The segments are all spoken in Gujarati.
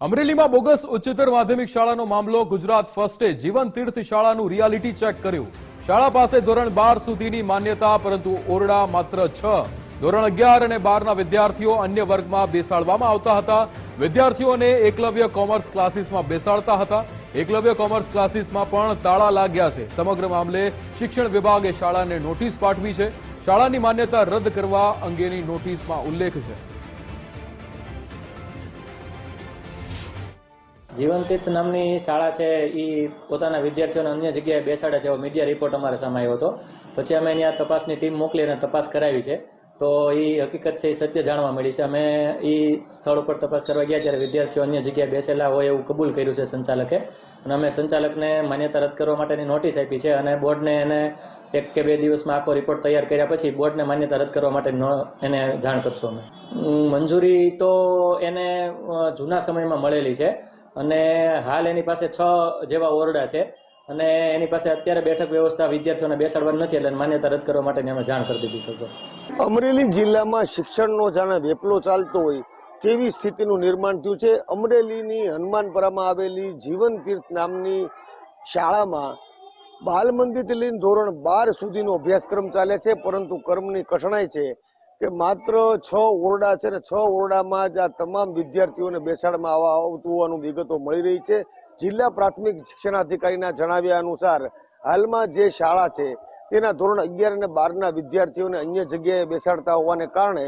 અમરેલીમાં બોગસ ઉચ્ચતર માધ્યમિક શાળાનો મામલો ગુજરાત ફર્સ્ટે જીવન તીર્થ શાળાનું રિયાલિટી ચેક કર્યું। શાળા પાસે ધોરણ 12 સુધીની માન્યતા, પરંતુ ઓરડા માત્ર 6। ધોરણ 11 અને 12 ના વિદ્યાર્થીઓ અન્ય વર્ગમાં બેસાડવામાં આવતા હતા। વિદ્યાર્થીઓને એકલવ્ય કોમર્સ ક્લાસીસમાં બેસાડતા હતા। એકલવ્ય કોમર્સ ક્લાસીસમાં પણ તાળા લાગ્યા છે। સમગ્ર મામલે શિક્ષણ વિભાગે શાળાને નોટિસ પાઠવી છે। શાળાની માન્યતા રદ કરવા અંગેની નોટિસમાં ઉલ્લેખ છે। જીવન તીર્થ નામની શાળા છે એ પોતાના વિદ્યાર્થીઓને અન્ય જગ્યાએ બેસાડે છે એવો મીડિયા રિપોર્ટ અમારા સામે આવ્યો હતો। પછી અમે અહીંયા તપાસની ટીમ મોકલી અને તપાસ કરાવી છે। તો એ હકીકત છે એ સત્ય જાણવા મળી છે। અમે એ સ્થળ ઉપર તપાસ કરવા ગયા ત્યારે વિદ્યાર્થીઓ અન્ય જગ્યાએ બેસેલા હોય એવું કબૂલ કર્યું છે સંચાલકે, અને અમે સંચાલકને માન્યતા રદ કરવા માટેની નોટિસ આપી છે અને બોર્ડને એને 1 કે 2 દિવસમાં આખો રિપોર્ટ તૈયાર કર્યા પછી બોર્ડને માન્યતા રદ કરવા માટે એને જાણ કરશું અમે। મંજૂરી તો એને જૂના સમયમાં મળેલી છે અને હાલ એની પાસે 6 જેવા ઓરડા છે અને એની પાસે અત્યારે બેઠક વ્યવસ્થા વિદ્યાર્થીઓને બેસાડવાની નથી, એટલે માન્યતા રદ કરવા માટેની અમે જાણ કરી દીધી છે। અમરેલી જિલ્લામાં શિક્ષણનો જાણે વેપલો ચાલતો હોય તેવી સ્થિતિનું નિર્માણ થયું છે। અમરેલીની હનુમાનપરામાં આવેલી જીવન તીર્થ નામની શાળામાં બાલ મંદિરથી લઈને ધોરણ 12 સુધીનો અભ્યાસક્રમ ચાલે છે, પરંતુ કર્મની કઠણાઈ છે કે માત્ર 6 ઓરડા છે ને 6 ઓરડામાં જ આ તમામ વિદ્યાર્થીઓને બેસાડવામાં આવતું હોવાનું વિગતો મળી રહી છે। જિલ્લા પ્રાથમિક શિક્ષણાધિકારીના જણાવ્યા અનુસાર હાલમાં જે શાળા છે તેના ધોરણ 11 અને 12ના વિદ્યાર્થીઓને અન્ય જગ્યાએ બેસાડતા હોવાને કારણે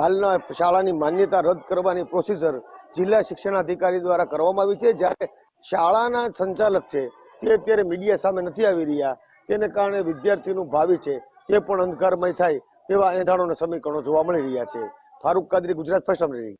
હાલના શાળાની માન્યતા રદ કરવાની પ્રોસિજર જિલ્લા શિક્ષણાધિકારી દ્વારા કરવામાં આવી છે। જ્યારે શાળાના સંચાલક છે તે અત્યારે મીડિયા સામે નથી આવી રહ્યા, તેને કારણે વિદ્યાર્થીઓનું ભાવિ છે તે પણ અંધકારમય થાય તેવા એંધાણોના સમીકરણો જોવા મળી રહ્યા છે। ફારૂક કાદરી, ગુજરાત ફર્સ્ટ, અમરેલી।